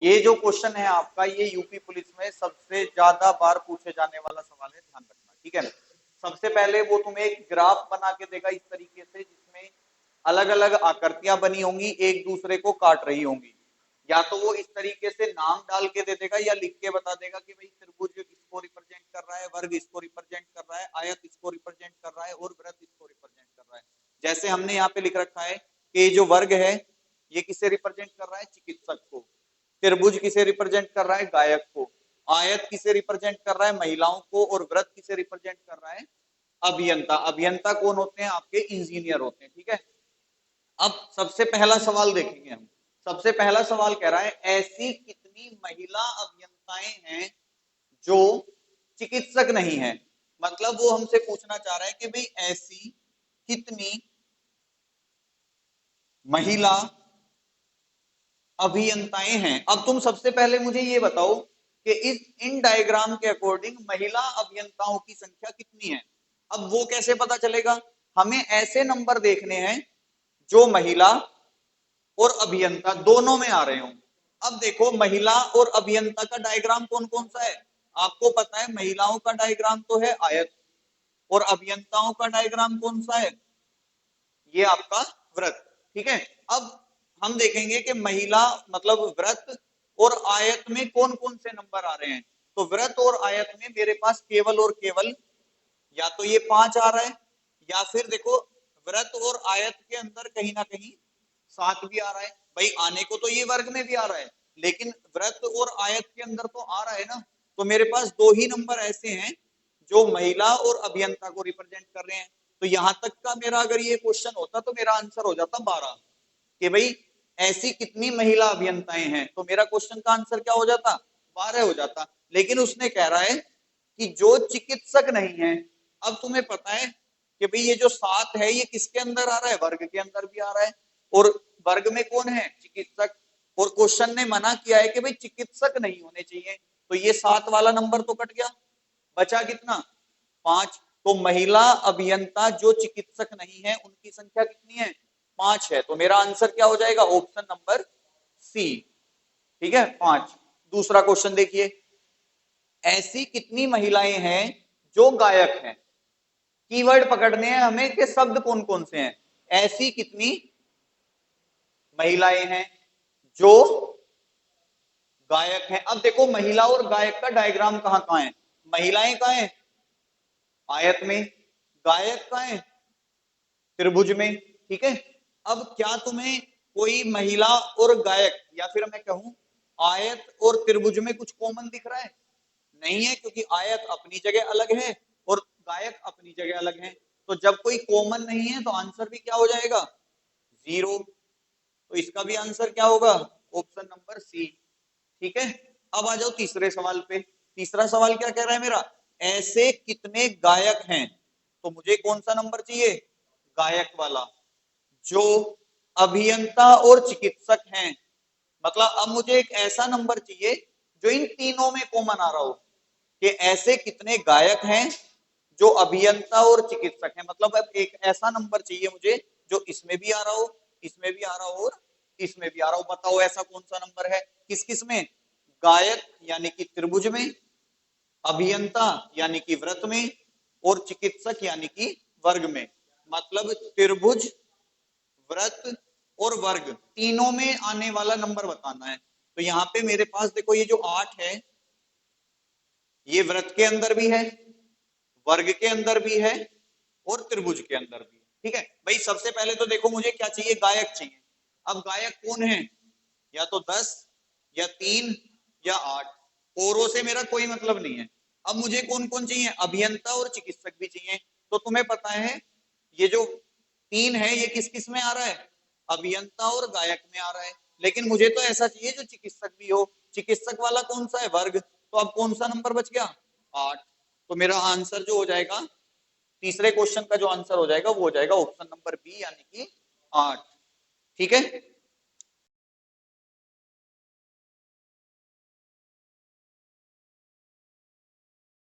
ये जो क्वेश्चन है आपका, ये यूपी पुलिस में सबसे ज्यादा बार पूछे जाने वाला सवाल है, ध्यान रखना, ठीक है ना। सबसे पहले वो तुम्हें एक ग्राफ बना के देगा इस तरीके से, जिसमें अलग अलग आकृतियां बनी होंगी, एक दूसरे को काट रही होंगी। या तो वो इस तरीके से नाम डाल के दे देगा, या लिख के बता देगा कि भाई त्रिभुज इसको रिप्रेजेंट कर रहा है, वर्ग इसको रिप्रेजेंट कर रहा है, आयत इसको रिप्रेजेंट कर रहा है, और वृत्त इसको रिप्रेजेंट कर रहा है। जैसे हमने यहाँ पे लिख रखा है कि जो वर्ग है ये किसे रिप्रेजेंट कर रहा है, चिकित्सक को। त्रिभुज किसे रिप्रेजेंट कर रहा है, गायक को। आयत किसे रिप्रेजेंट कर रहा है, महिलाओं को। और वृत्त किसे रिप्रेजेंट कर रहा है, अभियंता। अभियंता कौन होते हैं, आपके इंजीनियर होते हैं, ठीक है। अब सबसे पहला सवाल देखेंगे हम। सबसे पहला सवाल कह रहा है, ऐसी कितनी महिला अभियंताएं हैं जो चिकित्सक नहीं है। मतलब वो हमसे पूछना चाह रहा है कि भाई ऐसी कितनी महिला अभियंताएं हैं। अब तुम सबसे पहले मुझे ये बताओ कि इस इन डायग्राम के अकॉर्डिंग महिला अभियंताओं की संख्या कितनी है। अब वो कैसे पता चलेगा, हमें ऐसे नंबर देखने हैं जो महिला और अभियंता दोनों में आ रहे हो। अब देखो, महिला और अभियंता का डायग्राम कौन कौन सा है, आपको पता है। महिलाओं का डायग्राम तो है आयत, और अभियंताओं का डायग्राम कौन सा है, ये आपका वृत्त, ठीक है। अब हम देखेंगे कि महिला मतलब वृत्त और आयत में कौन कौन से नंबर आ रहे हैं। तो वृत्त और आयत में मेरे पास केवल और केवल या तो ये 5 आ रहा है, या फिर देखो वृत्त और आयत के अंदर कहीं ना कहीं 7 भी आ रहा है। भाई आने को तो ये वर्ग में भी आ रहा है, लेकिन वृत्त और आयत के अंदर तो आ रहा है ना। तो मेरे पास दो ही नंबर ऐसे हैं जो महिला और अभियंता को रिप्रेजेंट कर रहे हैं। तो यहां तक का मेरा अगर ये क्वेश्चन होता तो मेरा आंसर हो जाता 12, कि भाई ऐसी कितनी महिला अभियंताएं हैं। तो मेरा क्वेश्चन का आंसर क्या हो जाता, 12 हो जाता। लेकिन उसने कह रहा है कि जो चिकित्सक नहीं है। अब तुम्हें पता है कि भाई ये जो 7 है ये किसके अंदर आ रहा है, वर्ग के अंदर भी आ रहा है। और वर्ग में कौन है, चिकित्सक। और क्वेश्चन ने मना किया है कि भाई चिकित्सक नहीं होने चाहिए। तो ये 7 वाला नंबर तो कट गया, बचा कितना, 5। तो महिला अभियंता जो चिकित्सक नहीं है उनकी संख्या कितनी है, 5 है। तो मेरा आंसर क्या हो जाएगा, ऑप्शन नंबर सी, ठीक है, 5। दूसरा क्वेश्चन देखिए, ऐसी कितनी महिलाएं हैं जो गायक हैं। कीवर्ड पकड़ने हैं हमें कि शब्द कौन कौन से हैं। ऐसी कितनी महिलाएं हैं जो गायक हैं। अब देखो महिला और गायक का डायग्राम कहां कहां है, महिलाएं कहां है, आयत में। गायक कहां है, त्रिभुज में, ठीक है। अब क्या तुम्हें कोई महिला और गायक, या फिर मैं कहूं आयत और त्रिभुज में कुछ कॉमन दिख रहा है, नहीं है। क्योंकि आयत अपनी जगह अलग है और गायक अपनी जगह अलग है। तो जब कोई कॉमन नहीं है तो आंसर भी क्या हो जाएगा, 0। तो इसका भी आंसर क्या होगा, ऑप्शन नंबर सी, ठीक है। अब आ जाओ तीसरे सवाल पे। तीसरा सवाल क्या कह रहा है मेरा, ऐसे कितने गायक हैं। तो मुझे कौन सा नंबर चाहिए, गायक वाला, जो अभियंता और चिकित्सक हैं। मतलब अब मुझे एक ऐसा नंबर चाहिए जो इन तीनों में कॉमन आ रहा हो, कि ऐसे कितने गायक हैं जो अभियंता और चिकित्सक हैं। मतलब अब एक ऐसा नंबर चाहिए मुझे जो इसमें भी आ रहा हो, इसमें भी आ रहा हो, और इसमें भी आ रहा हो। बताओ ऐसा कौन सा नंबर है, किस किस में, गायक यानी कि त्रिभुज में, अभियंता यानी कि वृत्त में, और चिकित्सक यानी कि वर्ग में। मतलब त्रिभुज, वृत्त और वर्ग तीनों में आने वाला नंबर बताना है। तो यहाँ पे मेरे पास देखो ये जो 8 है, ये वृत्त के अंदर भी है, वर्ग के अंदर भी है, और त्रिभुज के अंदर भी है, ठीक है। भाई सबसे पहले तो देखो मुझे क्या चाहिए, गायक चाहिए। अब गायक कौन है, या तो 10 या 3 या 8, औरों से मेरा कोई मतलब नहीं है। अब मुझे कौन कौन चाहिए, अभियंता और चिकित्सक भी चाहिए। तो तुम्हें पता है ये जो 3 है ये किस किस में आ रहा है, अभियंता और गायक में आ रहा है। लेकिन मुझे तो ऐसा चाहिए जो चिकित्सक भी हो। चिकित्सक वाला कौन सा है, वर्ग। तो अब कौन सा नंबर बच गया, 8। तो मेरा आंसर जो हो जाएगा, तीसरे क्वेश्चन का जो आंसर हो जाएगा वो हो जाएगा ऑप्शन नंबर बी, यानी कि 8, ठीक है।